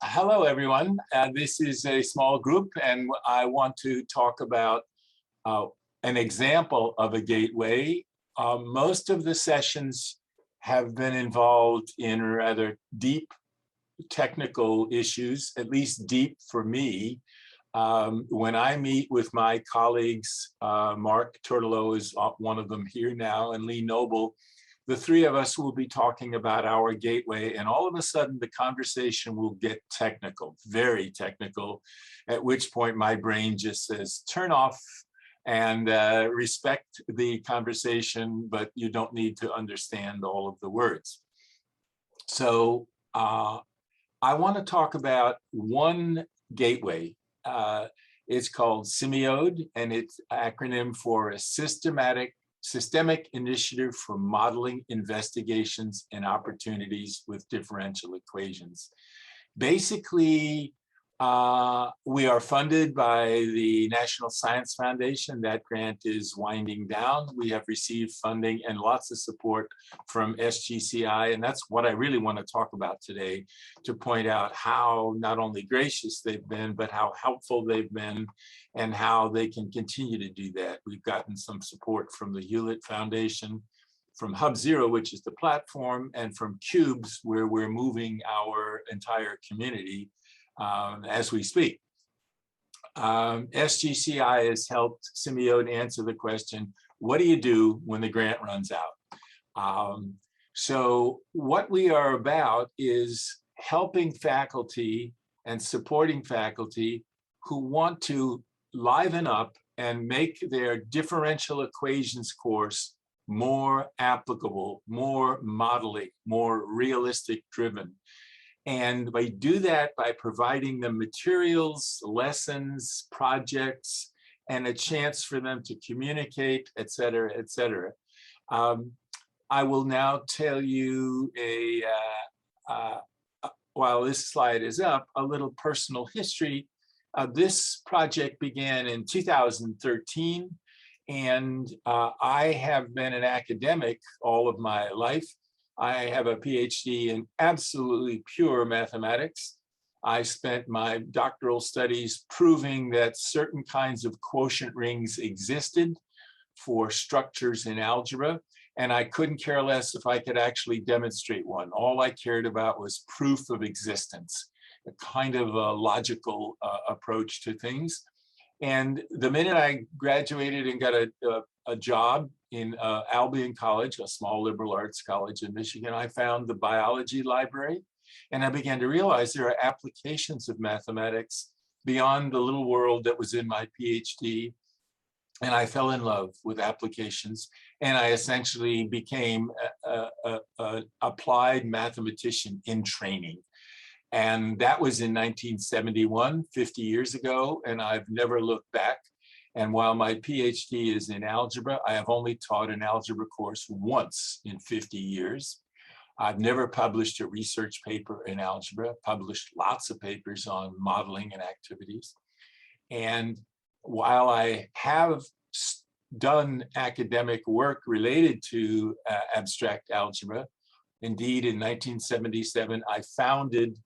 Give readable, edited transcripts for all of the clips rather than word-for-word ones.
Hello, everyone. This is a small group, and I want to talk about an example of a gateway. Most of the sessions have been involved in rather deep technical issues, at least deep for me. When I meet with my colleagues, Mark Turtelot is one of them here now, and Lee Noble, the three of us will be talking about our gateway, and all of a sudden the conversation will get technical, very technical, at which point my brain just says, turn off and respect the conversation, but you don't need to understand all of the words. So I want to talk about one gateway. It's called SIMIODE, and it's an acronym for a Systemic Initiative for Modeling Investigations and Opportunities with Differential Equations. Basically, we are funded by the National Science Foundation. That grant is winding down. We have received funding and lots of support from SGCI, and that's what I really want to talk about today, to point out how not only gracious they've been, but how helpful they've been and how they can continue to do that. We've gotten some support from the Hewlett Foundation, from Hub Zero, which is the platform, and from Cubes, where we're moving our entire community as we speak. SGCI has helped SIMIODE answer the question, what do you do when the grant runs out? So what we are about is helping faculty and supporting faculty who want to liven up and make their differential equations course more applicable, more modeling, more realistic driven. And we do that by providing them materials, lessons, projects, and a chance for them to communicate, et cetera, et cetera. I will now tell you while this slide is up, a little personal history. This project began in 2013, and I have been an academic all of my life. I have a PhD in absolutely pure mathematics. I spent my doctoral studies proving that certain kinds of quotient rings existed for structures in algebra, and I couldn't care less if I could actually demonstrate one. All I cared about was proof of existence, a kind of a logical approach to things. And the minute I graduated and got a job in Albion College, a small liberal arts college in Michigan, I found the biology library, and I began to realize there are applications of mathematics beyond the little world that was in my PhD, and I fell in love with applications, and I essentially became an applied mathematician in training. And that was in 1971, 50 years ago, and I've never looked back. And while my PhD is in algebra, I have only taught an algebra course once in 50 years. I've never published a research paper in algebra, published lots of papers on modeling and activities. And while I have done academic work related to abstract algebra, indeed in 1977, I founded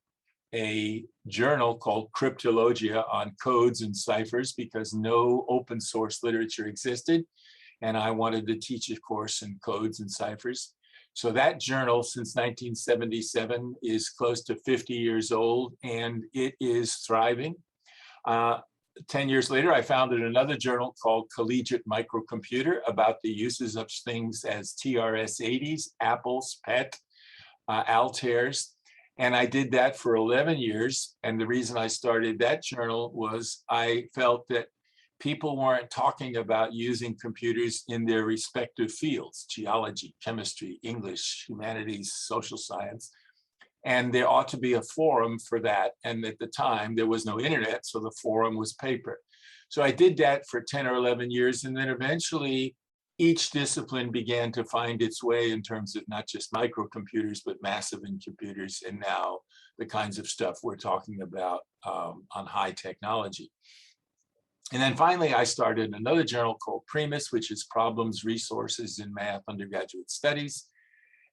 a journal called Cryptologia on codes and ciphers because no open source literature existed, and I wanted to teach a course in codes and ciphers. So that journal, since 1977, is close to 50 years old, and it is thriving. 10 years later, I founded another journal called Collegiate Microcomputer about the uses of things as TRS-80s, Apples, PET, Altairs. And I did that for 11 years. And the reason I started that journal was I felt that people weren't talking about using computers in their respective fields, geology, chemistry, English, humanities, social science. And there ought to be a forum for that. And at the time, there was no internet, so the forum was paper. So I did that for 10 or 11 years. And then eventually, each discipline began to find its way in terms of not just microcomputers, but massive computers, and now the kinds of stuff we're talking about on high technology. And then finally, I started another journal called Primus, which is Problems, Resources in Math Undergraduate Studies.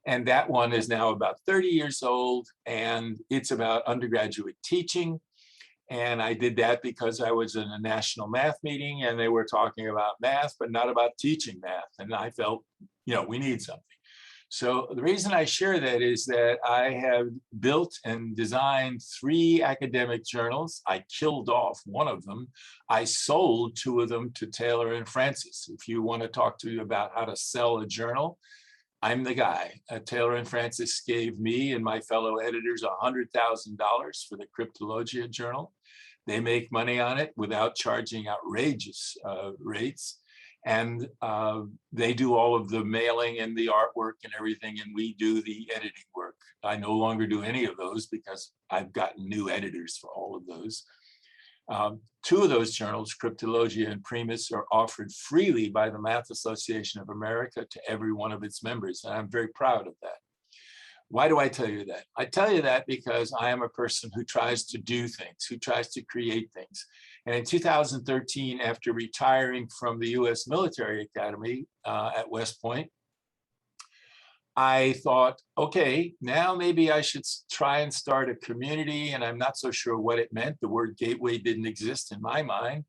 And that one is now about 30 years old, and it's about undergraduate teaching. And I did that because I was in a national math meeting and they were talking about math, but not about teaching math. And I felt, we need something. So the reason I share that is that I have built and designed 3 academic journals. I killed off one of them. I sold 2 of them to Taylor and Francis. If you want to talk to me about how to sell a journal, I'm the guy. Taylor and Francis gave me and my fellow editors $100,000 for the Cryptologia journal. They make money on it without charging outrageous rates. And they do all of the mailing and the artwork and everything, and we do the editing work. I no longer do any of those because I've gotten new editors for all of those. 2 of those journals, Cryptologia and Primus, are offered freely by the Math Association of America to every one of its members, and I'm very proud of that. Why do I tell you that? I tell you that because I am a person who tries to do things, who tries to create things. And in 2013, after retiring from the U.S. Military Academy at West Point, I thought, okay, now maybe I should try and start a community, and I'm not so sure what it meant. The word gateway didn't exist in my mind.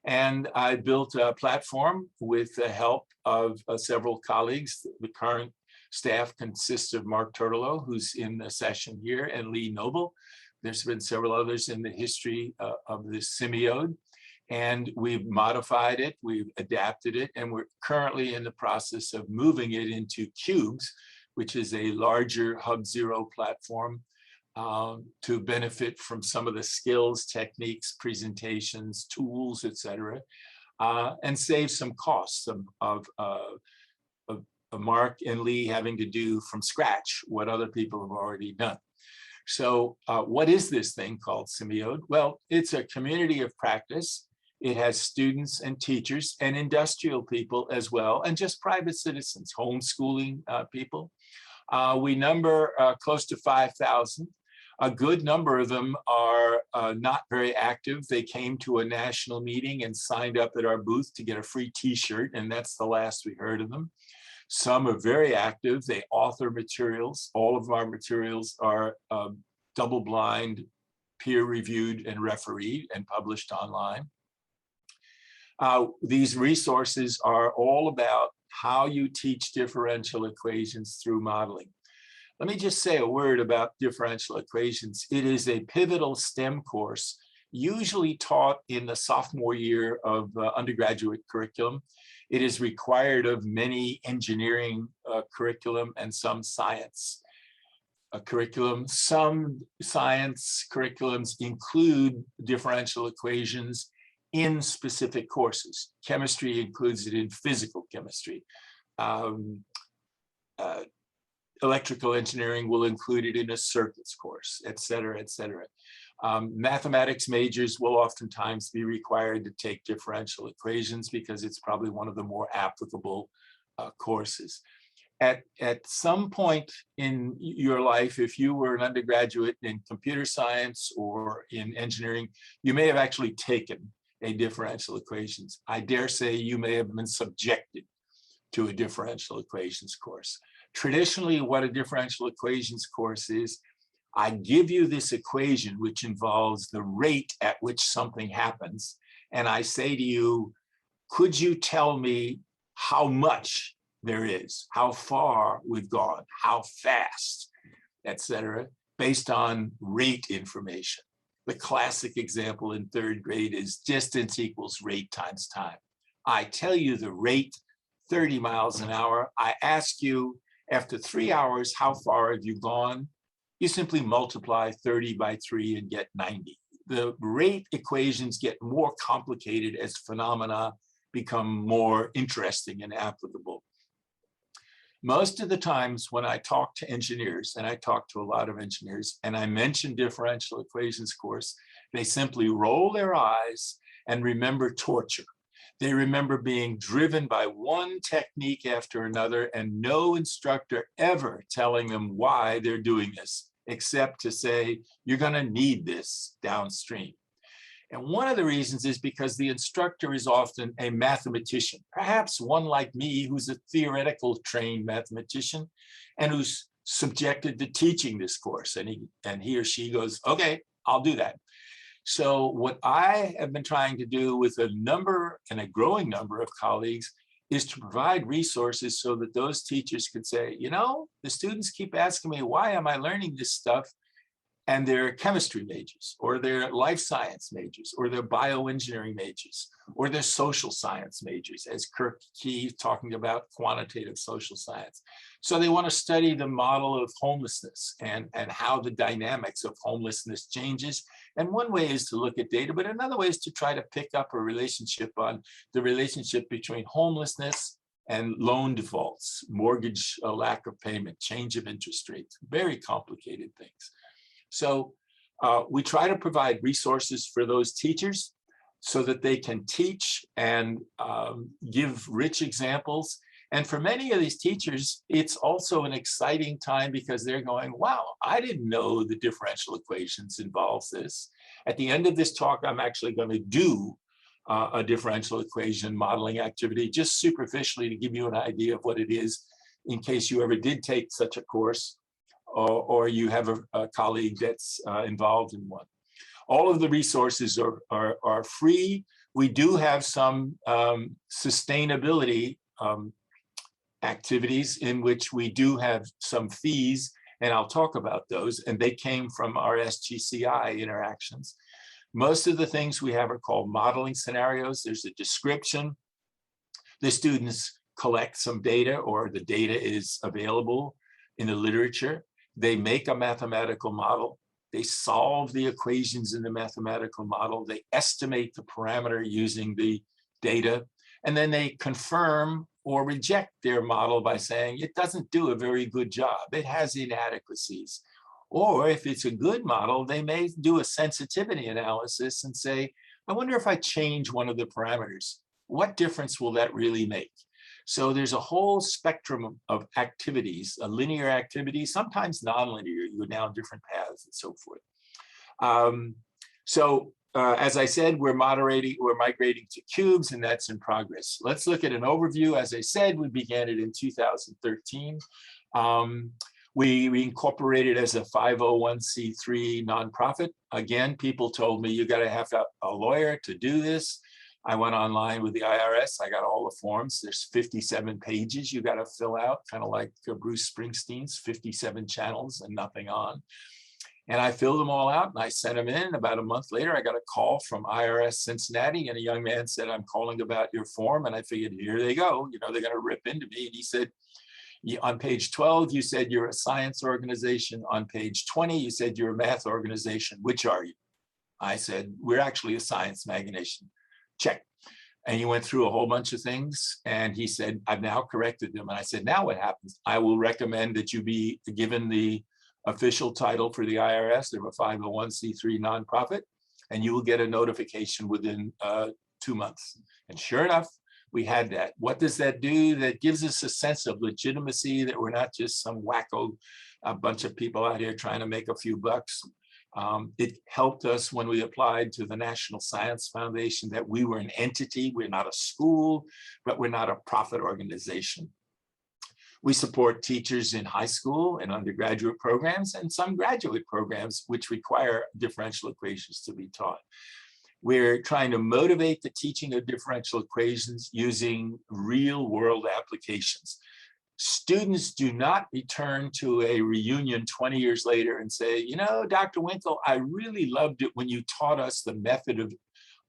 And I built a platform with the help of several colleagues. The current staff consists of Mark Turtolo, who's in the session here, and Lee Noble. There's been several others in the history of the SIMIODE. And we've modified it, we've adapted it, and we're currently in the process of moving it into Cubes, which is a larger Hub Zero platform to benefit from some of the skills, techniques, presentations, tools, etc., and save some costs of Mark and Lee having to do from scratch what other people have already done. So what is this thing called SIMIODE? Well, it's a community of practice. It has students and teachers and industrial people as well, and just private citizens, homeschooling people. We number close to 5,000. A good number of them are not very active. They came to a national meeting and signed up at our booth to get a free t-shirt, and that's the last we heard of them. Some are very active. They author materials. All of our materials are double-blind, peer-reviewed, and refereed and published online. These resources are all about how you teach differential equations through modeling. Let me just say a word about differential equations. It is a pivotal STEM course, usually taught in the sophomore year of undergraduate curriculum. It is required of many engineering curriculum and some science curriculum. Some science curriculums include differential equations in specific courses. Chemistry includes it in physical chemistry. Electrical engineering will include it in a circuits course, et cetera, et cetera. Mathematics majors will oftentimes be required to take differential equations because it's probably one of the more applicable courses. At some point in your life, if you were an undergraduate in computer science or in engineering, you may have actually taken a differential equations. I dare say you may have been subjected to a differential equations course. Traditionally, what a differential equations course is, I give you this equation which involves the rate at which something happens, and I say to you, could you tell me how much there is, how far we've gone, how fast, etc., based on rate information. The classic example in 3rd grade is distance equals rate times time. I tell you the rate, 30 miles an hour. I ask you, after 3 hours, how far have you gone? You simply multiply 30 by 3 and get 90. The rate equations get more complicated as phenomena become more interesting and applicable. Most of the times when I talk to engineers, and I talk to a lot of engineers, and I mention differential equations course, they simply roll their eyes and remember torture. They remember being driven by one technique after another and no instructor ever telling them why they're doing this, except to say, you're going to need this downstream. And one of the reasons is because the instructor is often a mathematician, perhaps one like me who's a theoretical trained mathematician and who's subjected to teaching this course. And he or she goes, okay, I'll do that. So what I have been trying to do with a number and a growing number of colleagues is to provide resources so that those teachers could say, you know, the students keep asking me, why am I learning this stuff? And they're chemistry majors, or they're life science majors, or they're bioengineering majors, or they're social science majors, as Kirk Key is talking about quantitative social science. So they want to study the model of homelessness and how the dynamics of homelessness changes. And one way is to look at data, but another way is to try to pick up a relationship on the relationship between homelessness and loan defaults, mortgage lack of payment, change of interest rates, very complicated things. So we try to provide resources for those teachers so that they can teach and give rich examples. And for many of these teachers, it's also an exciting time because they're going, wow, I didn't know the differential equations involves this. At the end of this talk, I'm actually going to do a differential equation modeling activity, just superficially to give you an idea of what it is in case you ever did take such a course. Or you have a colleague that's involved in one. All of the resources are free. We do have some sustainability activities in which we do have some fees, and I'll talk about those, and they came from our SGCI interactions. Most of the things we have are called modeling scenarios. There's a description. The students collect some data, or the data is available in the literature. They make a mathematical model. They solve the equations in the mathematical model. They estimate the parameter using the data. And then they confirm or reject their model by saying it doesn't do a very good job. It has inadequacies. Or if it's a good model, they may do a sensitivity analysis and say, I wonder if I change one of the parameters, what difference will that really make? So there's a whole spectrum of activities, a linear activity, sometimes nonlinear, you go down different paths and so forth. As I said, we're migrating to cubes, and that's in progress. Let's look at an overview. As I said, we began it in 2013. We incorporated as a 501c3 nonprofit. Again, people told me you got to have a lawyer to do this. I went online with the IRS. I got all the forms. There's 57 pages you got to fill out, kind of like Bruce Springsteen's 57 channels and nothing on. And I filled them all out and I sent them in. About a month later, I got a call from IRS Cincinnati, and a young man said, I'm calling about your form. And I figured, here they go. You know, they're going to rip into me. And he said, on page 12, you said you're a science organization. On page 20, you said you're a math organization. Which are you? I said, we're actually a science organization. Check. And he went through a whole bunch of things, and he said, I've now corrected them. And I said, now what happens? I will recommend that you be given the official title for the IRS. They're a 501c3 nonprofit, and you will get a notification within 2 months. And sure enough, we had that. What does that do? That gives us a sense of legitimacy, that we're not just some wacko, a bunch of people out here trying to make a few bucks. It helped us when we applied to the National Science Foundation that we were an entity. We're not a school, but we're not a profit organization. We support teachers in high school and undergraduate programs and some graduate programs which require differential equations to be taught. We're trying to motivate the teaching of differential equations using real world applications. Students do not return to a reunion 20 years later and say, you know, Dr. Winkel, I really loved it when you taught us the method of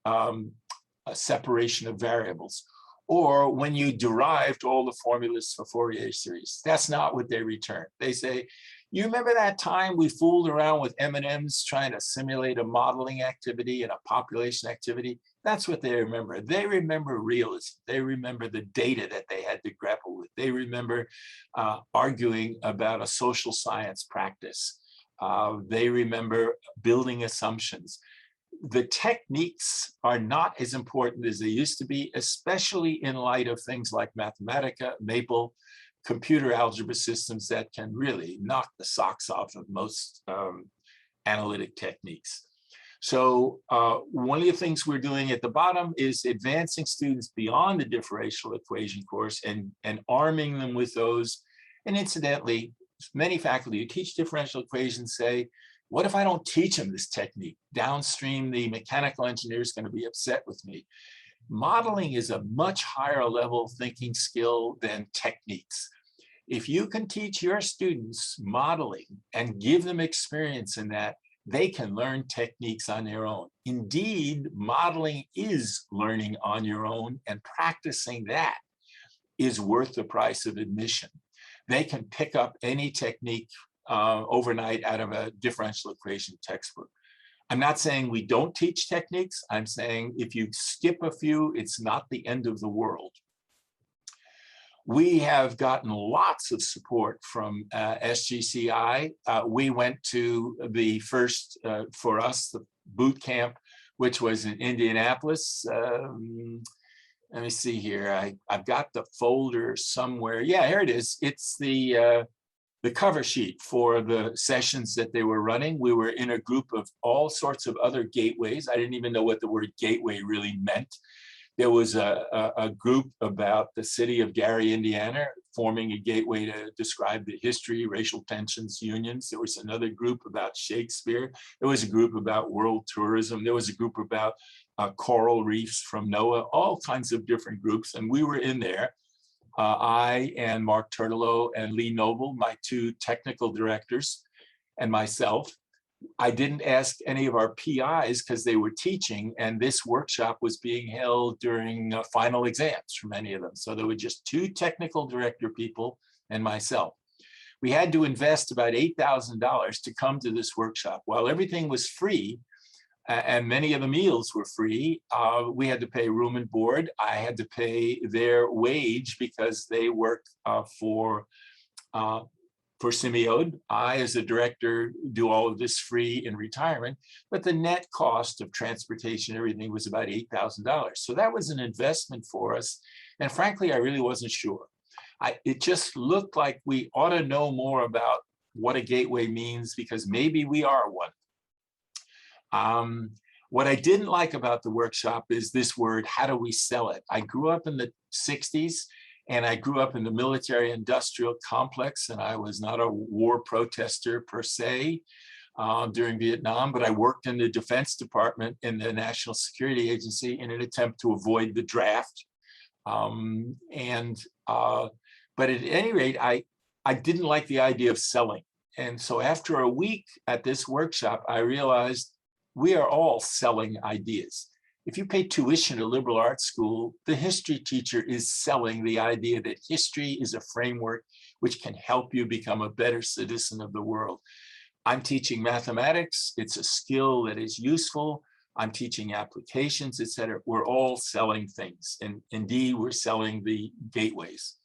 a separation of variables, or when you derived all the formulas for Fourier series. That's not what they return. They say, you remember that time we fooled around with M&Ms trying to simulate a modeling activity and a population activity? That's what they remember. They remember realism. They remember the data that they had to grapple with. They remember arguing about a social science practice. They remember building assumptions. The techniques are not as important as they used to be, especially in light of things like Mathematica, Maple, computer algebra systems that can really knock the socks off of most analytic techniques. So one of the things we're doing at the bottom is advancing students beyond the differential equation course and arming them with those. And incidentally, many faculty who teach differential equations say, what if I don't teach them this technique? Downstream, the mechanical engineer is going to be upset with me. Modeling is a much higher level thinking skill than techniques. If you can teach your students modeling and give them experience in that, they can learn techniques on their own. Indeed, modeling is learning on your own, and practicing that is worth the price of admission. They can pick up any technique overnight out of a differential equation textbook. I'm not saying we don't teach techniques. I'm saying if you skip a few, it's not the end of the world. We have gotten lots of support from SGCI. We went to the first, for us, the boot camp, which was in Indianapolis. Let me see here. I've got the folder somewhere. Yeah, here it is. It's the cover sheet for the sessions that they were running. We were in a group of all sorts of other gateways. I didn't even know what the word gateway really meant. There was a group about the city of Gary, Indiana, forming a gateway to describe the history, racial tensions, unions. There was another group about Shakespeare. There was a group about world tourism. There was a group about coral reefs from NOAA, all kinds of different groups. And we were in there. I and Mark Turtellow and Lee Noble, my two technical directors, and myself. I didn't ask any of our PIs because they were teaching, and this workshop was being held during final exams for many of them. So there were just two technical director people and myself. We had to invest about $8,000 to come to this workshop. While everything was free, and many of the meals were free, we had to pay room and board. I had to pay their wage because they worked for SIMIODE. I, as a director, do all of this free in retirement, but the net cost of transportation, everything was about $8,000. So that was an investment for us. And frankly, I really wasn't sure. It just looked like we ought to know more about what a gateway means, because maybe we are one. What I didn't like about the workshop is this word, how do we sell it? I grew up in the 60s. And I grew up in the military industrial complex, and I was not a war protester per se during Vietnam, but I worked in the Defense Department in the National Security Agency in an attempt to avoid the draft. But at any rate, I didn't like the idea of selling. And so after a week at this workshop, I realized we are all selling ideas. If you pay tuition at a liberal arts school, the history teacher is selling the idea that history is a framework which can help you become a better citizen of the world. I'm teaching mathematics. It's a skill that is useful. I'm teaching applications, et cetera. We're all selling things. And indeed, we're selling the gateways.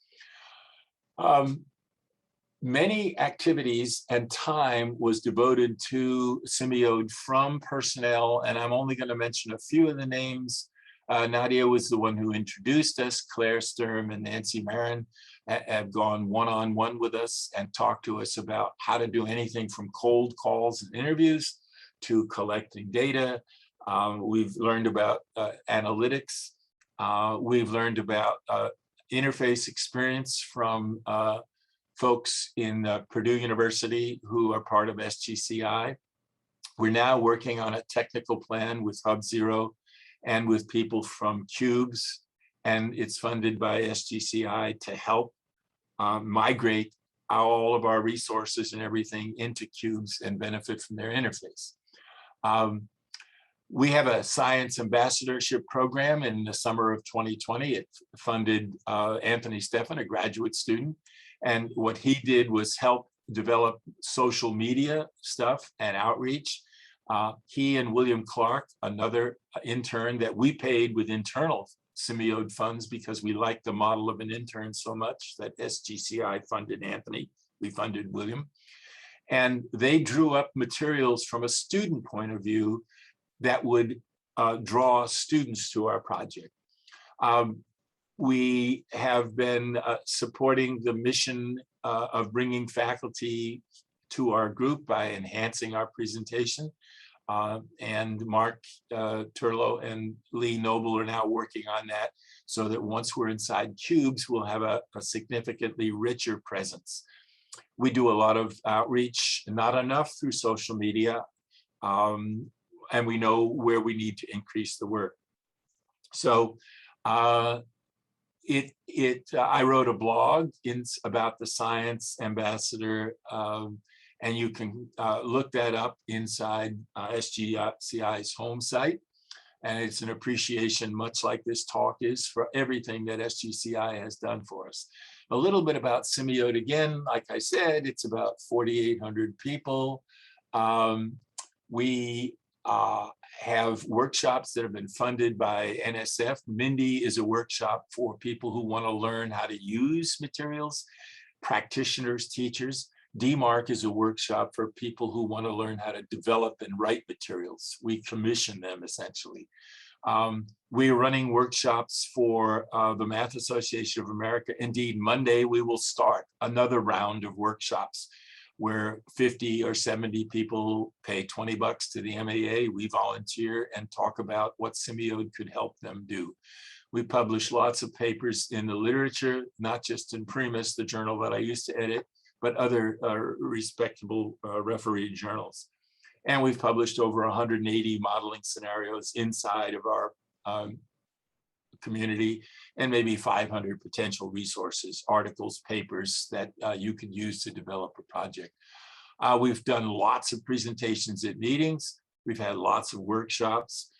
Many activities and time was devoted to SIMIODE from personnel, and I'm only going to mention a few of the names. Nadia was the one who introduced us. Claire Sturm and Nancy Marin have gone one-on-one with us and talked to us about how to do anything from cold calls and interviews to collecting data. We've learned about analytics. We've learned about interface experience from folks in Purdue University who are part of SGCI. We're now working on a technical plan with Hub Zero and with people from Cubes, and it's funded by SGCI to help migrate all of our resources and everything into Cubes and benefit from their interface. We have a science ambassadorship program in the summer of 2020. It funded Anthony Stephan, a graduate student. And what he did was help develop social media stuff and outreach. He and William Clark, another intern that we paid with internal SIMIODE funds because we liked the model of an intern so much that SGCI funded Anthony, we funded William. And they drew up materials from a student point of view that would draw students to our project. We have been supporting the mission of bringing faculty to our group by enhancing our presentation. And Mark Turlow and Lee Noble are now working on that, so that once we're inside cubes, we'll have a significantly richer presence. We do a lot of outreach, not enough through social media, and we know where we need to increase the work. So I wrote a blog about the Science Ambassador, and you can look that up inside SGCI's home site. And it's an appreciation, much like this talk is, for everything that SGCI has done for us. A little bit about SIMIODE again. Like I said, it's about 4,800 people. We have workshops that have been funded by NSF. Mindy is a workshop for people who want to learn how to use materials, practitioners, teachers. DMARC is a workshop for people who want to learn how to develop and write materials. We commission them essentially. We're running workshops for the Math Association of America. Indeed, Monday we will start another round of workshops where 50 or 70 people pay $20 to the MAA. We volunteer and talk about what SIMIODE could help them do. We publish lots of papers in the literature, not just in Primus, the journal that I used to edit, but other respectable refereed journals. And we've published over 180 modeling scenarios inside of our community, and maybe 500 potential resources, articles, papers that you can use to develop a project. We've done lots of presentations at meetings. We've had lots of workshops.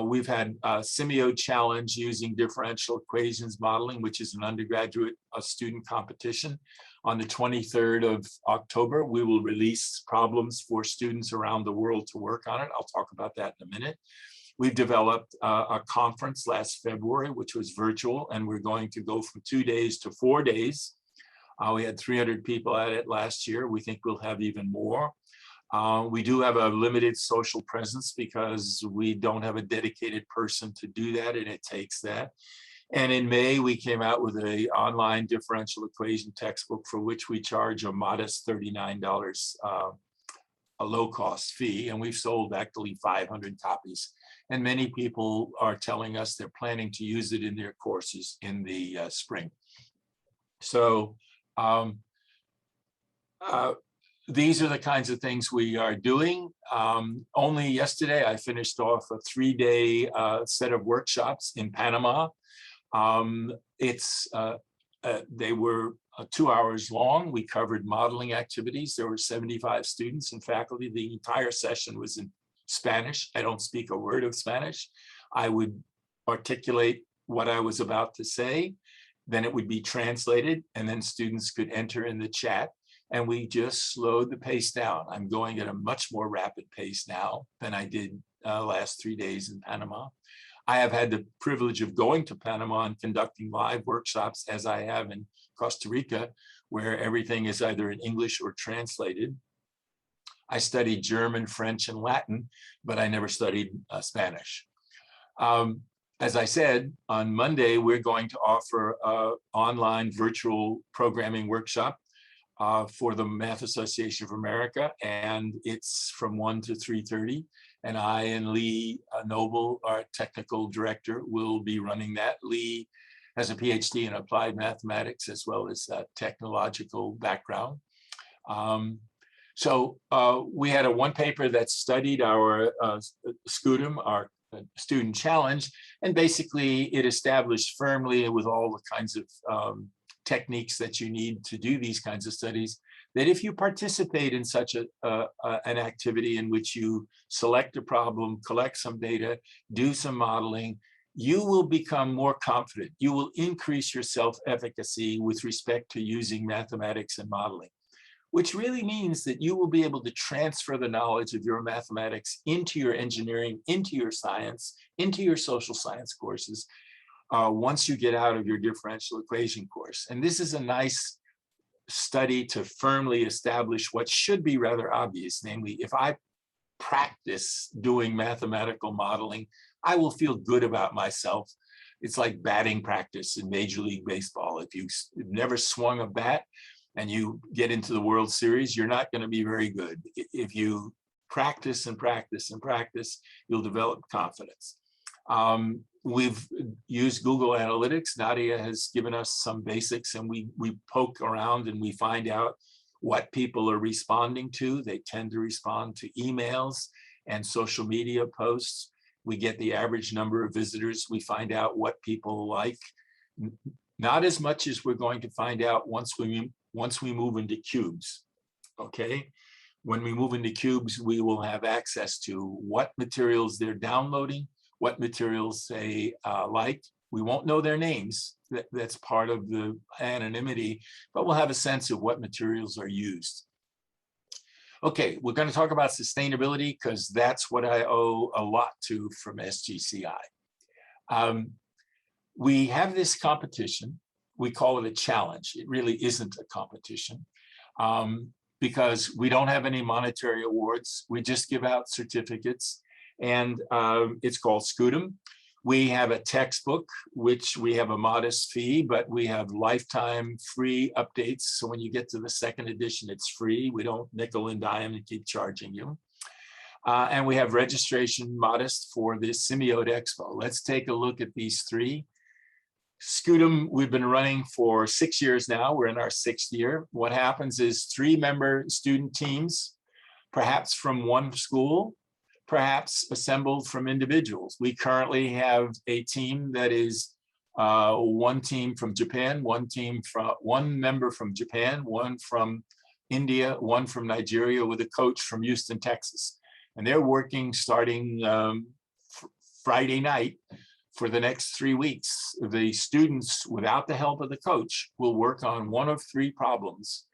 We've had a SIMIODE challenge using differential equations modeling, which is an undergraduate student competition. On the 23rd of October, we will release problems for students around the world to work on it. I'll talk about that in a minute. We've developed a conference last February, which was virtual, and we're going to go from 2 days to 4 days. We had 300 people at it last year. We think we'll have even more. We do have a limited social presence because we don't have a dedicated person to do that, and it takes that. And in May, we came out with an online differential equation textbook for which we charge a modest $39, a low-cost fee, and we've sold actually 500 copies. And many people are telling us they're planning to use it in their courses in the spring. So these are the kinds of things we are doing. Only yesterday, I finished off a 3-day set of workshops in Panama. They were 2 hours long. We covered modeling activities. There were 75 students and faculty. The entire session was in Spanish. I don't speak a word of Spanish. I would articulate what I was about to say, then it would be translated, and then students could enter in the chat. And we just slowed the pace down. I'm going at a much more rapid pace now than I did last 3 days in Panama. I have had the privilege of going to Panama and conducting live workshops, as I have in Costa Rica, where everything is either in English or translated. I studied German, French, and Latin, but I never studied Spanish. As I said, on Monday, we're going to offer an online virtual programming workshop for the Math Association of America, and it's from 1 to 3:30. And I and Lee Noble, our technical director, will be running that. Lee has a PhD in applied mathematics as well as a technological background. So we had a one paper that studied our SCUDM, our student challenge, and basically it established firmly with all the kinds of techniques that you need to do these kinds of studies, that if you participate in such an activity in which you select a problem, collect some data, do some modeling, you will become more confident. You will increase your self-efficacy with respect to using mathematics and modeling, which really means that you will be able to transfer the knowledge of your mathematics into your engineering, into your science, into your social science courses once you get out of your differential equation course. And this is a nice study to firmly establish what should be rather obvious, namely, if I practice doing mathematical modeling, I will feel good about myself. It's like batting practice in Major League Baseball. If you've never swung a bat and you get into the World Series, you're not going to be very good. If you practice and practice and practice, you'll develop confidence. We've used Google Analytics. Nadia has given us some basics, and we poke around and we find out what people are responding to. They tend to respond to emails and social media posts. We get the average number of visitors. We find out what people like. Not as much as we're going to find out once we move into cubes, okay? When we move into cubes, we will have access to what materials they're downloading, what materials they like. We won't know their names. That's part of the anonymity, but we'll have a sense of what materials are used. Okay, we're going to talk about sustainability because that's what I owe a lot to from SGCI. We have this competition. We call it a challenge. It really isn't a competition because we don't have any monetary awards. We just give out certificates, and it's called SCUDM. We have a textbook, which we have a modest fee, but we have lifetime free updates. So when you get to the second edition, it's free. We don't nickel and dime and keep charging you. And we have registration modest for this SIMIODE Expo. Let's take a look at these three. SCUDM, we've been running for 6 years now. We're in our 6th year. What happens is 3-member student teams, perhaps from one school, perhaps assembled from individuals. We currently have a team that is one team from Japan, one member from Japan, one from India, one from Nigeria, with a coach from Houston, Texas. And they're working starting Friday night for the next 3 weeks. The students, without the help of the coach, will work on one of 3 problems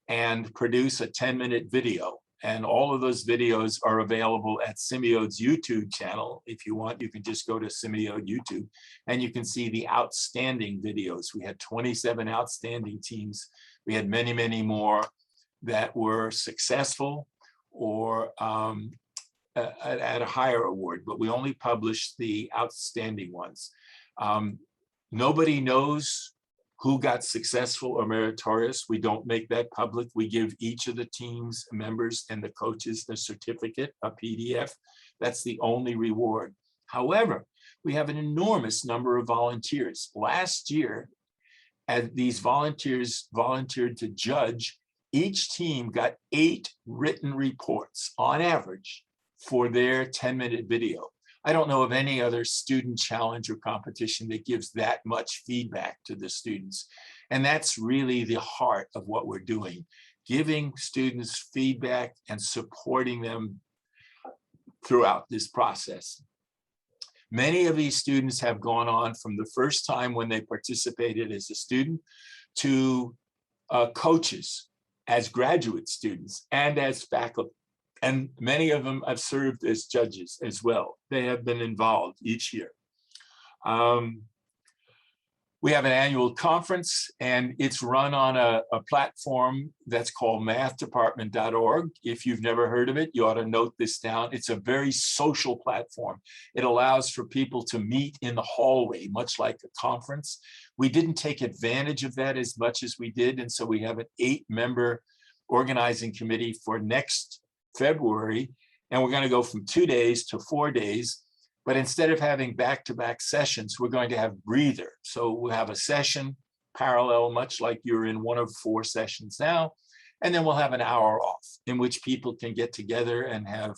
and produce a 10-minute video. And all of those videos are available at SIMIODE's YouTube channel. If you want, you can just go to SIMIODE YouTube and you can see the outstanding videos. We had 27 outstanding teams. We had many, many more that were successful or at a higher award, but we only published the outstanding ones. Nobody knows who got successful or meritorious. We don't make that public. We give each of the team's members and the coaches a certificate, a PDF. That's the only reward. However, we have an enormous number of volunteers. Last year, as these volunteers volunteered to judge, each team got 8 written reports on average for their 10-minute video. I don't know of any other student challenge or competition that gives that much feedback to the students. And that's really the heart of what we're doing, giving students feedback and supporting them throughout this process. Many of these students have gone on from the first time when they participated as a student to coaches as graduate students and as faculty. And many of them have served as judges as well. They have been involved each year. We have an annual conference, and it's run on a platform that's called mathdepartment.org. If you've never heard of it, you ought to note this down. It's a very social platform. It allows for people to meet in the hallway, much like a conference. We didn't take advantage of that as much as we did, and so we have an 8-member organizing committee for next February, and we're going to go from 2 days to 4 days. But instead of having back-to-back sessions, we're going to have breather. So we'll have a session parallel, much like you're in one of 4 sessions now, and then we'll have an hour off in which people can get together and have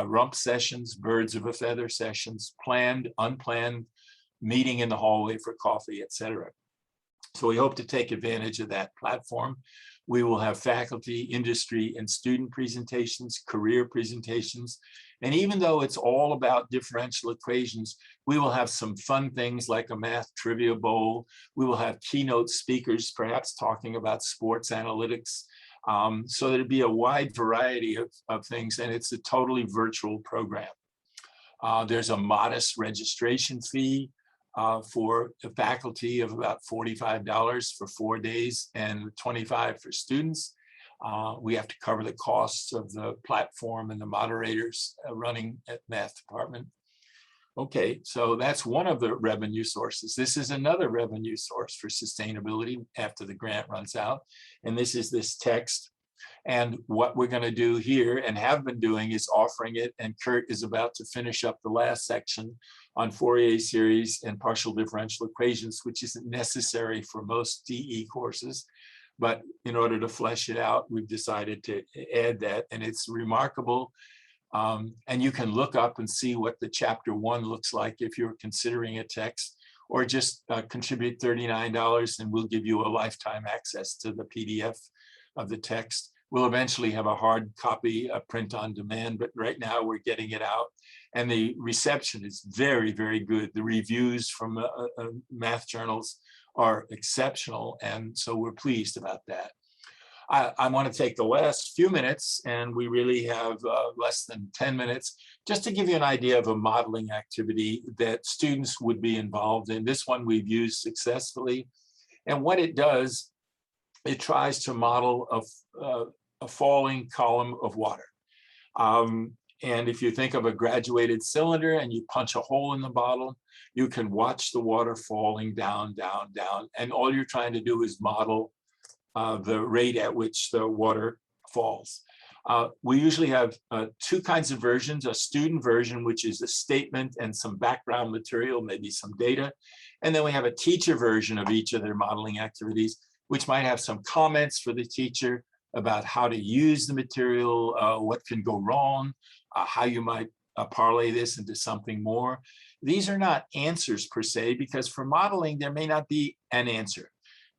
rump sessions, birds of a feather sessions, planned, unplanned, meeting in the hallway for coffee, etc. So we hope to take advantage of that platform. We will have faculty, industry, and student presentations, career presentations. And even though it's all about differential equations, we will have some fun things like a math trivia bowl. We will have keynote speakers, perhaps talking about sports analytics. So there'll be a wide variety of things, and it's a totally virtual program. There's a modest registration fee for the faculty of about $45 for 4 days and $25 for students. We have to cover the costs of the platform and the moderators running at Math Department. Okay, so that's one of the revenue sources. This is another revenue source for sustainability after the grant runs out. And this is this text. And what we're going to do here and have been doing is offering it, and Kurt is about to finish up the last section on Fourier series and partial differential equations, which isn't necessary for most DE courses. But in order to flesh it out, we've decided to add that, and it's remarkable. And you can look up and see what the chapter 1 looks like if you're considering a text, or just contribute $39 and we'll give you a lifetime access to the PDF of the text. We'll eventually have a hard copy, a print on demand, but right now we're getting it out. And the reception is very, very good. The reviews from math journals are exceptional, and so we're pleased about that. I want to take the last few minutes, and we really have less than 10 minutes, just to give you an idea of a modeling activity that students would be involved in. This one we've used successfully. And what it does, it tries to model a falling column of water. And if you think of a graduated cylinder and you punch a hole in the bottle, you can watch the water falling down, down, down. And all you're trying to do is model the rate at which the water falls. We usually have two kinds of versions: a student version, which is a statement and some background material, maybe some data. And then we have a teacher version of each of their modeling activities, which might have some comments for the teacher about how to use the material, what can go wrong, how you might parlay this into something more. These are not answers per se, because for modeling, there may not be an answer.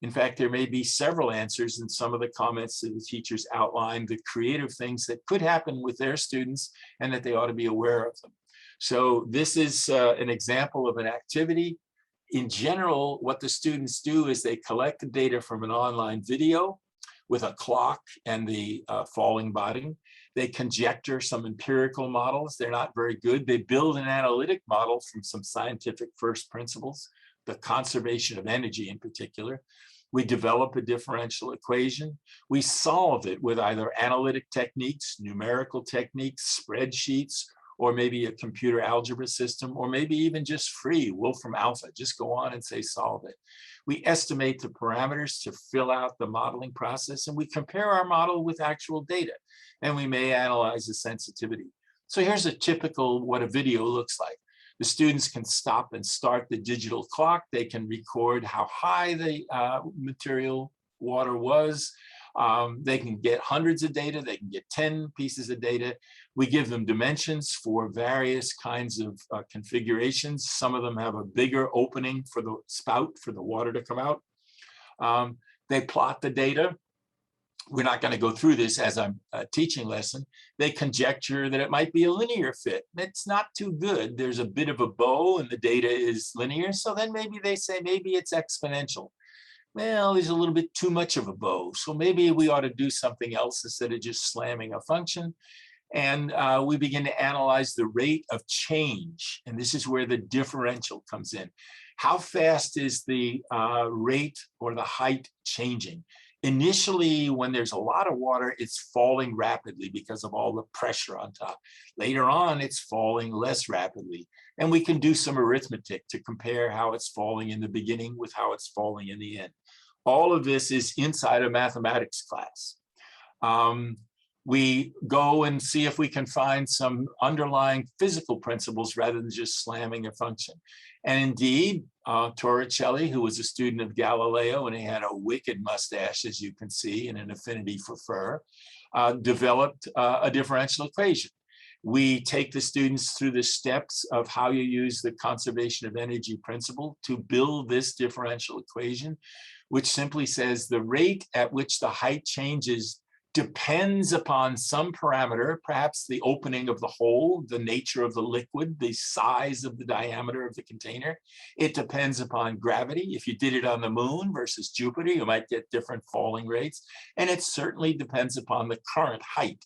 In fact, there may be several answers, and some of the comments that the teachers outline the creative things that could happen with their students and that they ought to be aware of them. So this is an example of an activity. In general, what the students do is they collect the data from an online video with a clock and the falling body. They conjecture some empirical models. They're not very good. They build an analytic model from some scientific first principles, the conservation of energy in particular. We develop a differential equation. We solve it with either analytic techniques, numerical techniques, spreadsheets, or maybe a computer algebra system, or maybe even just free Wolfram Alpha. Just go on and say solve it. We estimate the parameters to fill out the modeling process, and we compare our model with actual data, and we may analyze the sensitivity. So here's a typical what a video looks like. The students can stop and start the digital clock. They can record how high the material water was. They can get hundreds of data. They can get 10 pieces of data. We give them dimensions for various kinds of configurations. Some of them have a bigger opening for the spout for the water to come out. They plot the data. We're not going to go through this as a teaching lesson. They conjecture that it might be a linear fit. It's not too good. There's a bit of a bow and the data is linear. So then maybe they say, maybe it's exponential. Well, there's a little bit too much of a bow. So maybe we ought to do something else instead of just slamming a function. And we begin to analyze the rate of change. And this is where the differential comes in. How fast is the rate or the height changing? Initially, when there's a lot of water, it's falling rapidly because of all the pressure on top. Later on, it's falling less rapidly. And we can do some arithmetic to compare how it's falling in the beginning with how it's falling in the end. All of this is inside a mathematics class. We go and see if we can find some underlying physical principles rather than just slamming a function. And indeed, Torricelli, who was a student of Galileo, and he had a wicked mustache, as you can see, and an affinity for fur, developed a differential equation. We take the students through the steps of how you use the conservation of energy principle to build this differential equation, which simply says the rate at which the height changes depends upon some parameter, perhaps the opening of the hole, the nature of the liquid, the size of the diameter of the container. It depends upon gravity. If you did it on the moon versus Jupiter, you might get different falling rates. And it certainly depends upon the current height.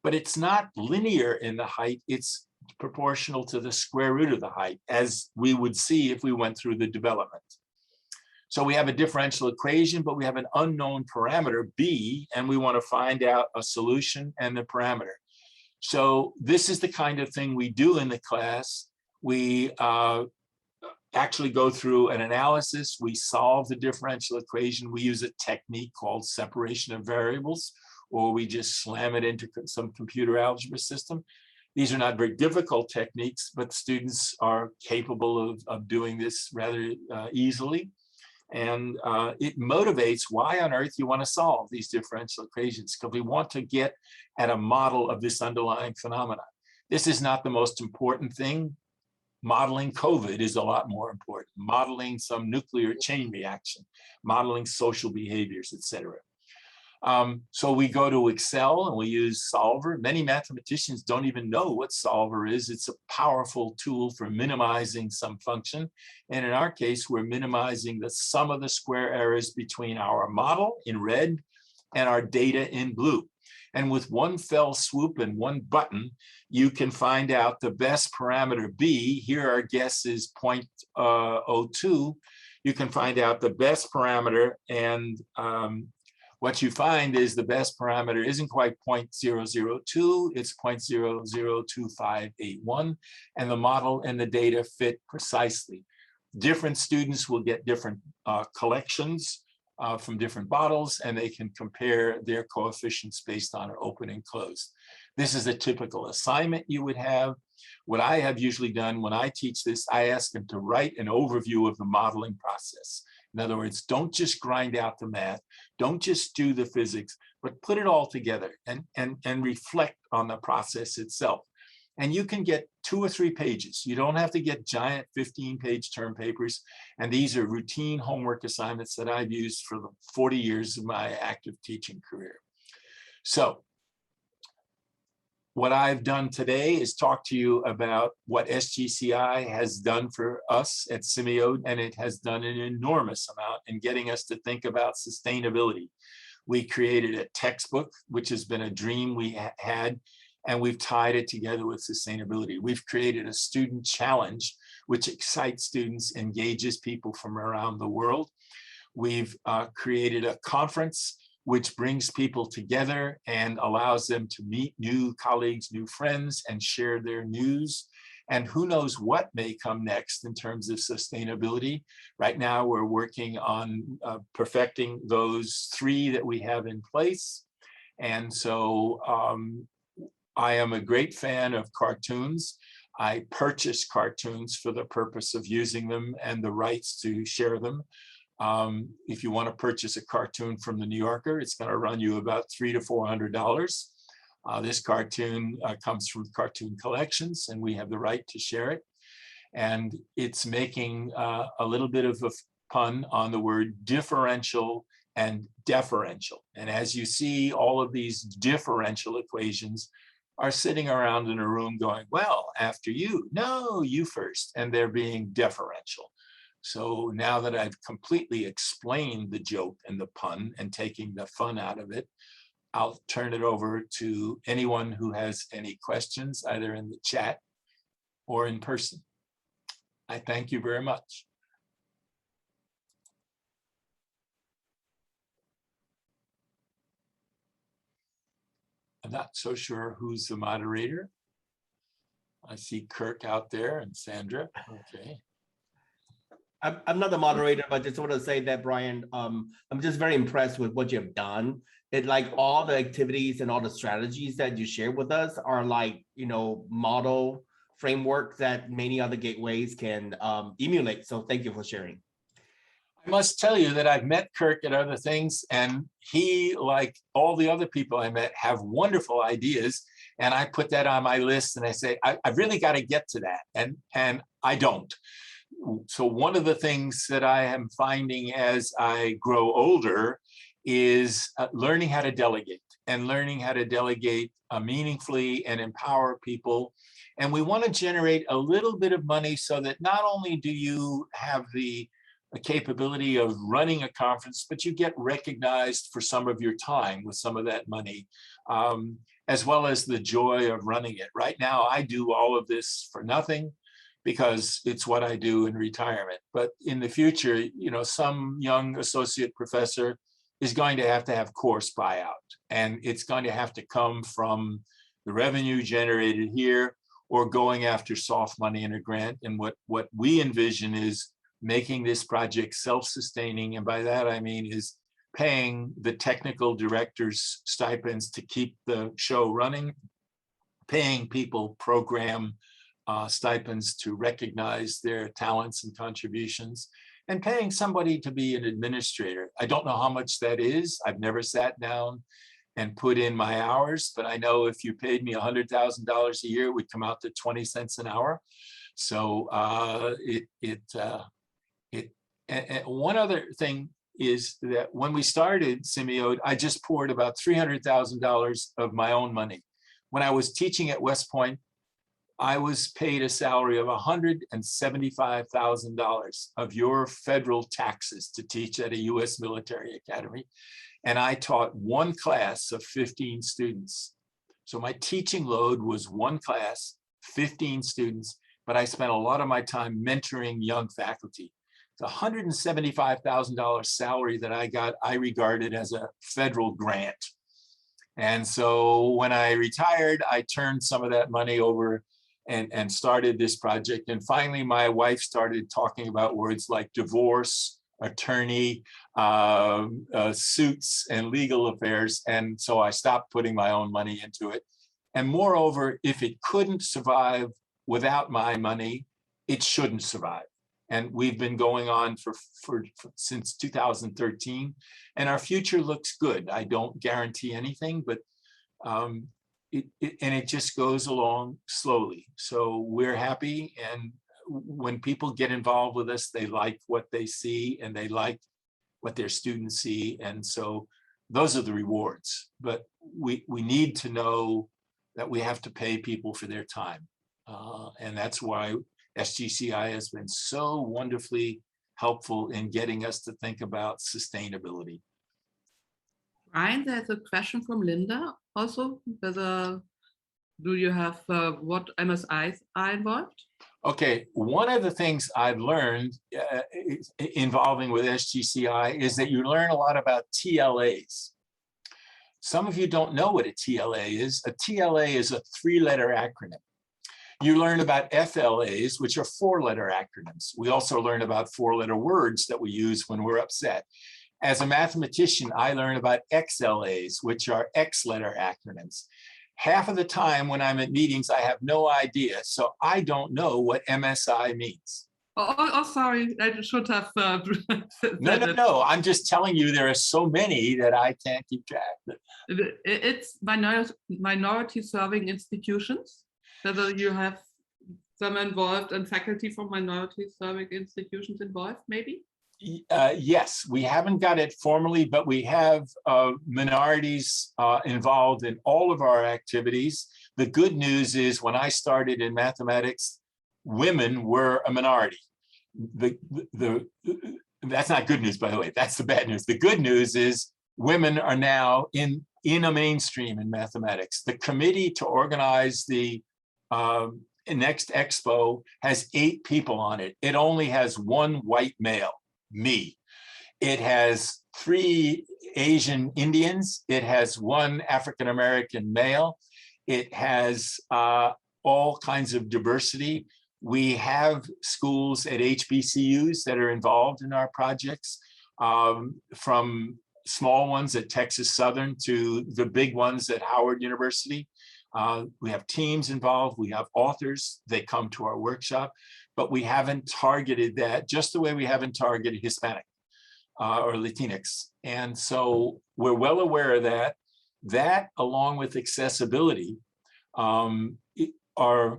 But it's not linear in the height. It's proportional to the square root of the height, as we would see if we went through the development. So we have a differential equation, but we have an unknown parameter, b, and we want to find out a solution and the parameter. So this is the kind of thing we do in the class. We actually go through an analysis. We solve the differential equation. We use a technique called separation of variables, or we just slam it into some computer algebra system. These are not very difficult techniques, but students are capable of doing this rather easily. And it motivates why on earth you want to solve these differential equations, because we want to get at a model of this underlying phenomenon. This is not the most important thing. Modeling COVID is a lot more important. Modeling some nuclear chain reaction, modeling social behaviors, etc. So we go to Excel and we use Solver. Many mathematicians don't even know what Solver is. It's a powerful tool for minimizing some function. And in our case, we're minimizing the sum of the square errors between our model in red and our data in blue. And with one fell swoop and one button, you can find out the best parameter B. Here our guess is 0.02. You can find out the best parameter, and what you find is the best parameter isn't quite 0.002, it's 0.002581, and the model and the data fit precisely. Different students will get different collections from different bottles, and they can compare their coefficients based on open and closed. This is a typical assignment you would have. What I have usually done when I teach this, I ask them to write an overview of the modeling process. In other words, don't just grind out the math, don't just do the physics, but put it all together and reflect on the process itself. And you can get 2 or 3 pages. You don't have to get giant 15-page term papers. And these are routine homework assignments that I've used for the 40 years of my active teaching career. So what I've done today is talk to you about what SGCI has done for us at SIMIODE, and it has done an enormous amount in getting us to think about sustainability. We created a textbook, which has been a dream we had, and we've tied it together with sustainability. We've created a student challenge, which excites students, engages people from around the world. We've created a conference which brings people together and allows them to meet new colleagues, new friends, and share their news. And who knows what may come next in terms of sustainability. Right now, we're working on perfecting those 3 that we have in place. And so I am a great fan of cartoons. I purchase cartoons for the purpose of using them and the rights to share them. If you want to purchase a cartoon from the New Yorker, it's going to run you about $300 to $400. This cartoon comes from Cartoon Collections, and we have the right to share it. And it's making a little bit of a pun on the word differential and deferential. And as you see, all of these differential equations are sitting around in a room going, well, after you, no, you first, and they're being deferential. So now that I've completely explained the joke and the pun and taking the fun out of it, I'll turn it over to anyone who has any questions, either in the chat or in person. I thank you very much. I'm not so sure who's the moderator. I see Kirk out there and Sandra. Okay. I'm not the moderator, but just want to say that, Brian, I'm just very impressed with what you have done. It like all the activities and all the strategies that you share with us are like, you know, model framework that many other gateways can emulate. So thank you for sharing. I must tell you that I've met Kirk at other things, and he, like all the other people I met, have wonderful ideas. And I put that on my list and I say, I've really got to get to that. And I don't. So one of the things that I am finding as I grow older is learning how to delegate and learning how to delegate meaningfully and empower people. And we want to generate a little bit of money so that not only do you have the capability of running a conference, but you get recognized for some of your time with some of that money, as well as the joy of running it. Right now, I do all of this for nothing, because it's what I do in retirement. But in the future, you know, some young associate professor is going to have course buyout, and it's going to have to come from the revenue generated here or going after soft money in a grant. And what we envision is making this project self-sustaining. And by that, I mean is paying the technical directors stipends to keep the show running, paying people program stipends to recognize their talents and contributions, and paying somebody to be an administrator. I don't know how much that is. I've never sat down and put in my hours, but I know if you paid me $100,000 a year, it would come out to 20 cents an hour. So and one other thing is that when we started SIMIODE, I just poured about $300,000 of my own money. When I was teaching at West Point, I was paid a salary of $175,000 of your federal taxes to teach at a US military academy. And I taught one class of 15 students. So my teaching load was one class, 15 students, but I spent a lot of my time mentoring young faculty. The $175,000 salary that I got, I regarded as a federal grant. And so when I retired, I turned some of that money over and started this project. And finally, my wife started talking about words like divorce, attorney, suits, and legal affairs. And so I stopped putting my own money into it. And moreover, if it couldn't survive without my money, it shouldn't survive. And we've been going on since 2013, and our future looks good. I don't guarantee anything, but it just goes along slowly. So we're happy, and when people get involved with us, they like what they see and they like what their students see, and so those are the rewards. But we need to know that we have to pay people for their time, and that's why SGCI has been so wonderfully helpful in getting us to think about sustainability. Ryan, there's a question from Linda also. Do you have what MSIs are involved? Okay, one of the things I've learned involving with SGCI is that you learn a lot about TLAs. Some of you don't know what a TLA is. A TLA is a 3-letter acronym. You learn about FLAs, which are 4-letter acronyms. We also learn about 4-letter words that we use when we're upset. As a mathematician, I learn about XLAs, which are X-letter acronyms. Half of the time when I'm at meetings, I have no idea. So I don't know what MSI means. Oh, sorry, I should have. No. I'm just telling you there are so many that I can't keep track. It's minority serving institutions. Whether you have some involved and faculty from minority serving institutions involved, maybe? Yes, we haven't got it formally, but we have minorities involved in all of our activities. The good news is when I started in mathematics, women were a minority. That's not good news, by the way. That's the bad news. The good news is women are now in a mainstream in mathematics. The committee to organize the next expo has 8 people on it. It only has 1 white male, me. It has 3 Asian Indians. It has 1 African-American male. It has all kinds of diversity. We have schools at HBCUs that are involved in our projects, from small ones at Texas Southern to the big ones at Howard University. We have teams involved, we have authors, they come to our workshop, but we haven't targeted that just the way we haven't targeted Hispanic or Latinx. And so we're well aware of that. That, along with accessibility, are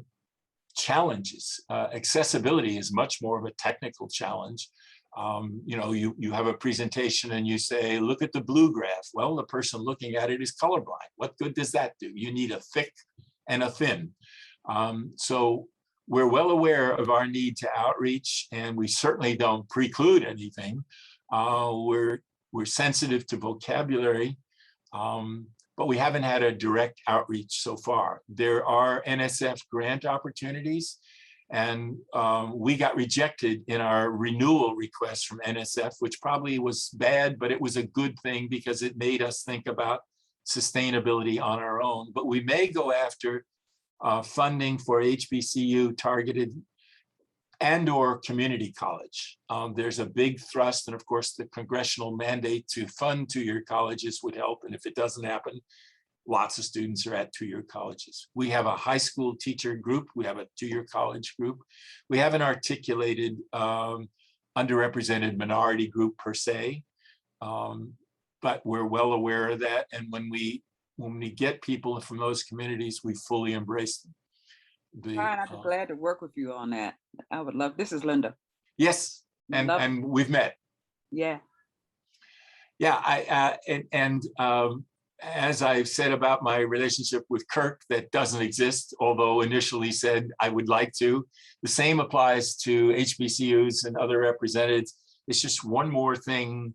challenges. Accessibility is much more of a technical challenge. You have a presentation and you say, look at the blue graph. Well, the person looking at it is colorblind. What good does that do? You need a thick and a thin. So we're well aware of our need to outreach, and we certainly don't preclude anything. We're sensitive to vocabulary, but we haven't had a direct outreach so far. There are NSF grant opportunities, and we got rejected in our renewal request from NSF, which probably was bad, but it was a good thing because it made us think about sustainability on our own. But we may go after funding for HBCU targeted and or community college. There's a big thrust, and of course the congressional mandate to fund two-year colleges would help. And if it doesn't happen, lots of students are at two-year colleges. We have a high school teacher group. We have a two-year college group. We haven't articulated underrepresented minority group per se, but we're well aware of that. And when we get people from those communities, we fully embrace them. Brian, I'd be glad to work with you on that. I would love. This is Linda. Yes, and we've met. Yeah. Yeah, as I've said about my relationship with Kirk, that doesn't exist, although initially said I would like to. The same applies to HBCUs and other representatives. It's just one more thing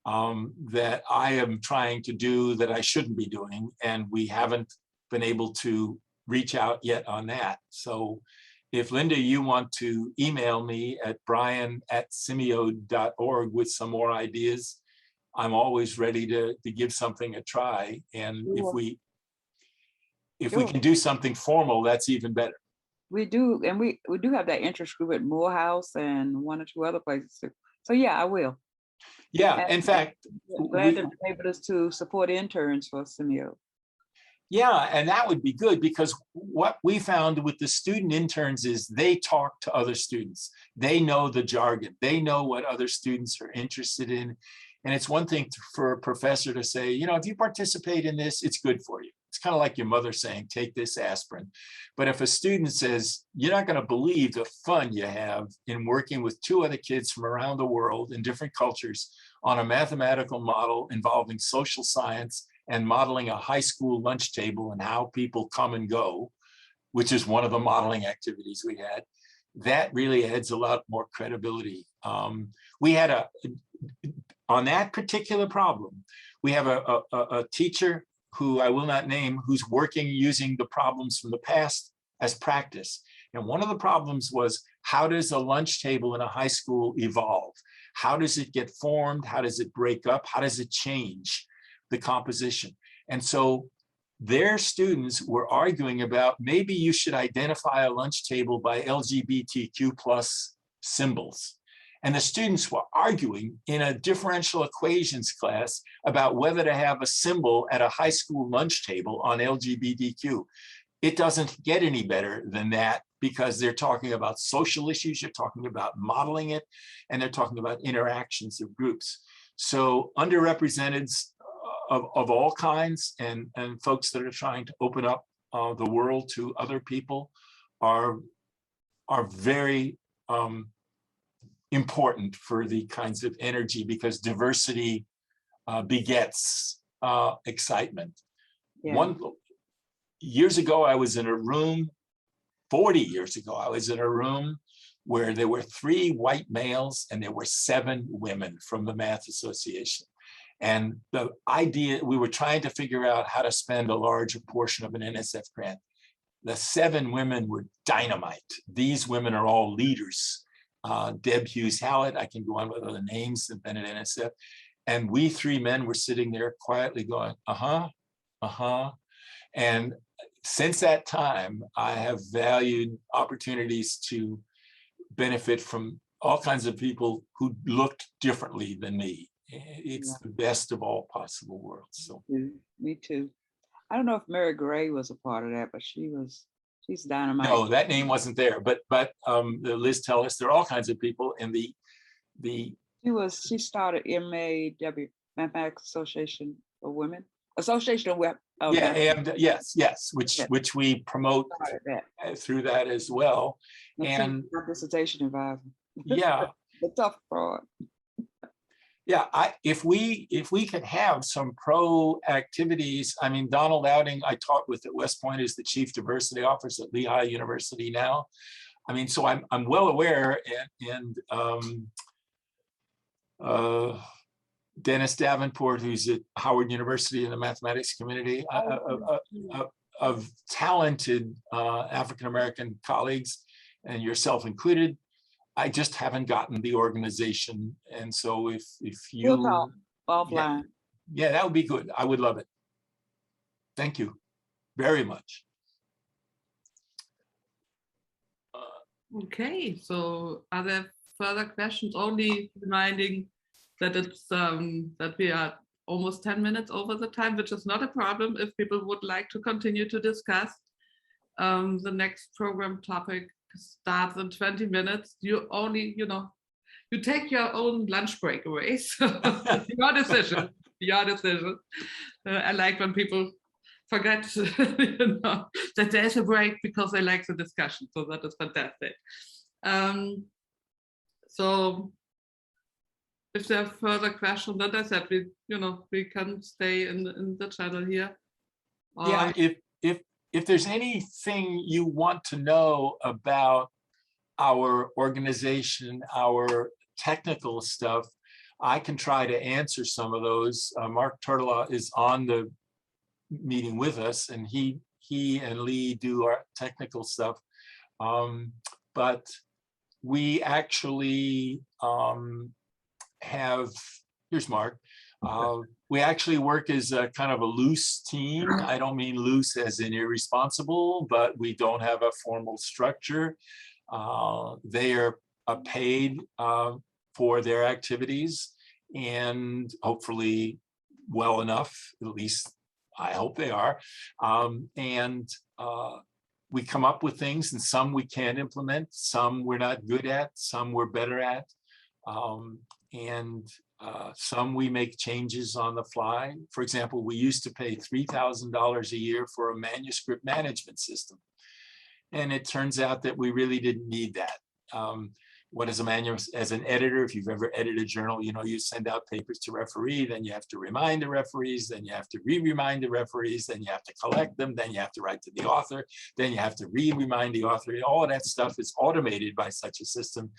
that I am trying to do that I shouldn't be doing, and we haven't been able to reach out yet on that. So if Linda, you want to email me at brian@simiode.org with some more ideas, I'm always ready to give something a try. And if we can do something formal, that's even better. We do, and we do have that interest group at Morehouse and one or two other places too. So yeah, I will. Yeah, And in fact, glad to be able to support interns for SIMIODE. yeah, and that would be good, because what we found with the student interns is they talk to other students. They know the jargon. They know what other students are interested in. And it's one thing for a professor to say, you know, if you participate in this, it's good for you. It's kind of like your mother saying, take this aspirin. But if a student says, you're not going to believe the fun you have in working with two other kids from around the world in different cultures on a mathematical model involving social science and modeling a high school lunch table and how people come and go, which is one of the modeling activities we had, that really adds a lot more credibility. We had on that particular problem, we have a teacher who I will not name, who's working using the problems from the past as practice. And one of the problems was, how does a lunch table in a high school evolve? How does it get formed? How does it break up? How does it change the composition? And so their students were arguing about, maybe you should identify a lunch table by LGBTQ plus symbols. And the students were arguing in a differential equations class about whether to have a symbol at a high school lunch table on LGBTQ. It doesn't get any better than that, because they're talking about social issues, you're talking about modeling it, and they're talking about interactions of groups. So underrepresented of all kinds, and folks that are trying to open up the world to other people are very important for the kinds of energy, because diversity begets excitement. Yeah. Years ago, I was in a room, 40 years ago, I was in a room where there were 3 white males and there were 7 women from the Math Association. And the idea, we were trying to figure out how to spend a larger portion of an NSF grant. The 7 women were dynamite. These women are all leaders. Deb Hughes Hallett, I can go on with other names than been at NSF. And we 3 men were sitting there quietly going, uh-huh, uh-huh. And since that time, I have valued opportunities to benefit from all kinds of people who looked differently than me. It's the best of all possible worlds. So Me too. I don't know if Mary Gray was a part of that, but she's dynamite. no, that name wasn't there. But the Liz tell us there are all kinds of people, and she started MAW, Mathematics Association of Women, Association of Women. Yeah, and yes, which we promote through that as well. And my dissertation advisor. Yeah, the tough part. Yeah, if we could have some pro activities. I mean, Donald Outing, I taught with at West Point, is the Chief Diversity Officer at Lehigh University now. I mean, so I'm well aware, and Dennis Davenport, who's at Howard University in the mathematics community, of talented African-American colleagues, and yourself included. I just haven't gotten the organization. And so if you we'll talk offline. Yeah, that would be good. I would love it. Thank you very much. Okay, so are there further questions? Only reminding that it's that we are almost 10 minutes over the time, which is not a problem if people would like to continue to discuss. The next program topic starts in 20 minutes. You only, you take your own lunch break away. So your decision, your decision. I like when people forget that there's a break because they like the discussion. So that is fantastic. So if there are further questions, then I said we can stay in the channel here. Yeah, if there's anything you want to know about our organization, our technical stuff, I can try to answer some of those. Mark Turtla is on the meeting with us, and he and Lee do our technical stuff. But we actually have, here's Mark. We actually work as a kind of a loose team. I don't mean loose as in irresponsible, but we don't have a formal structure. They are paid for their activities, and hopefully well enough, at least I hope they are. We come up with things, and some we can implement, some we're not good at, some we're better at. Some we make changes on the fly. For example, we used to pay $3,000 a year for a manuscript management system. And it turns out that we really didn't need that. What is a manuscript? As an editor, if you've ever edited a journal, you send out papers to referee, then you have to remind the referees, then you have to re-remind the referees, then you have to collect them, then you have to write to the author, then you have to re-remind the author. All of that stuff is automated by such a system.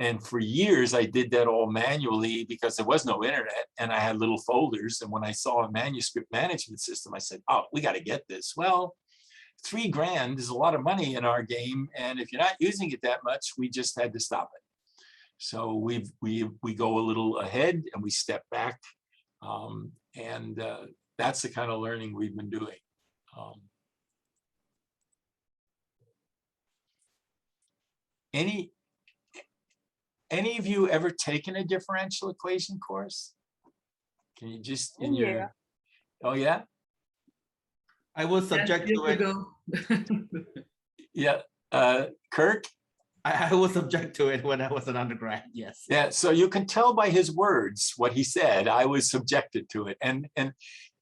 And for years, I did that all manually because there was no internet, and I had little folders. And when I saw a manuscript management system, I said, oh, we got to get this. Well, $3,000 is a lot of money in our game. And if you're not using it that much, we just had to stop it. So we go a little ahead and we step back. That's the kind of learning we've been doing. Any of you ever taken a differential equation course? Can you just in your, oh yeah? I was subject to it. Yeah, Kirk? I was subject to it when I was an undergrad, yes. Yeah, so you can tell by his words what he said. I was subjected to it. And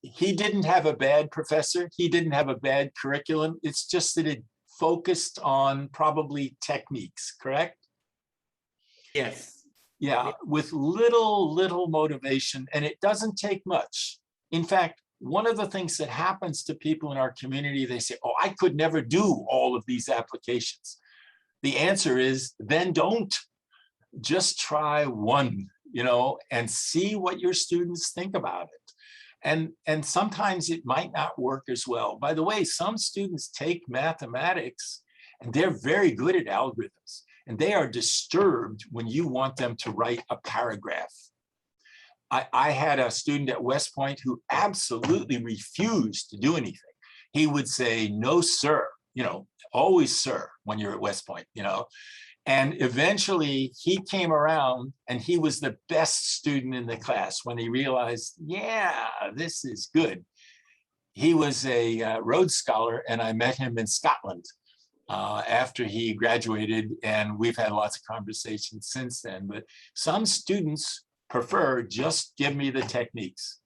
he didn't have a bad professor. He didn't have a bad curriculum. It's just that it focused on probably techniques, correct? Yes. Yeah, with little motivation, and it doesn't take much. In fact, one of the things that happens to people in our community, they say, oh, I could never do all of these applications. The answer is, then don't. Just try one, and see what your students think about it. And sometimes it might not work as well. By the way, some students take mathematics and they're very good at algorithms, and they are disturbed when you want them to write a paragraph. I had a student at West Point who absolutely refused to do anything. He would say, no, sir, always sir when you're at West Point, And eventually he came around, and he was the best student in the class when he realized, yeah, this is good. He was a Rhodes Scholar, and I met him in Scotland after he graduated, and we've had lots of conversations since then. But some students prefer just give me the techniques.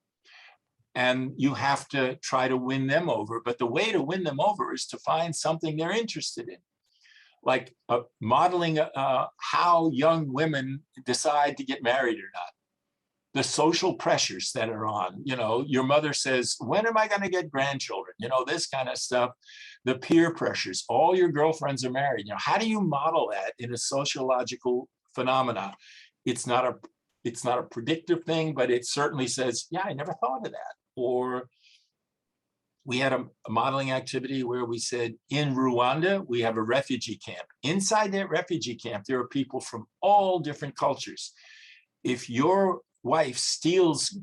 And you have to try to win them over. But the way to win them over is to find something they're interested in. Like modeling how young women decide to get married or not. The social pressures that are on, your mother says, when am I going to get grandchildren? This kind of stuff. The peer pressures, all your girlfriends are married. How do you model that in a sociological phenomena? It's not a predictive thing, but it certainly says, yeah, I never thought of that. Or we had a modeling activity where we said, in Rwanda, we have a refugee camp. Inside that refugee camp, there are people from all different cultures. If your wife steals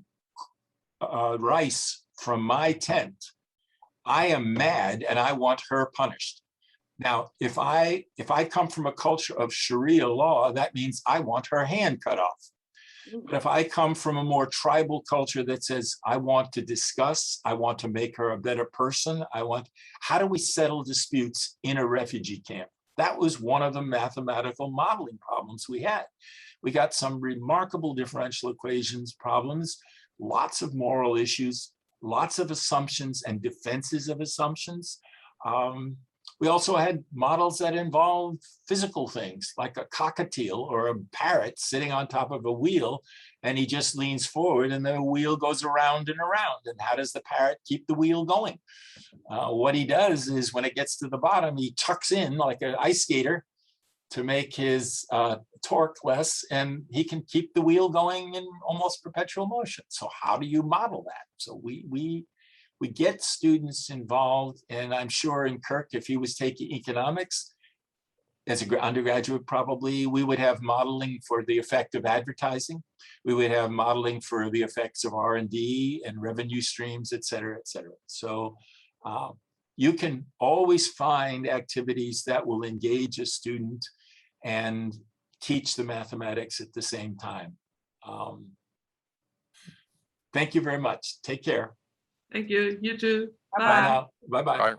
rice from my tent, I am mad and I want her punished. Now, if I come from a culture of Sharia law, that means I want her hand cut off. But if I come from a more tribal culture that says, I want to discuss, I want to make her a better person, how do we settle disputes in a refugee camp? That was one of the mathematical modeling problems we had. We got some remarkable differential equations problems, lots of moral issues, lots of assumptions and defenses of assumptions. We also had models that involved physical things like a cockatiel or a parrot sitting on top of a wheel, and he just leans forward and the wheel goes around and around. And how does the parrot keep the wheel going? What he does is when it gets to the bottom, he tucks in like an ice skater to make his torque less, and he can keep the wheel going in almost perpetual motion. So how do you model that? So we get students involved, and I'm sure in Kirk, if he was taking economics as an undergraduate, probably we would have modeling for the effect of advertising. We would have modeling for the effects of R&D and revenue streams, et cetera, et cetera. So you can always find activities that will engage a student and teach the mathematics at the same time. Thank you very much. Take care. Thank you. You too. Bye Bye. now. Bye-bye. Bye.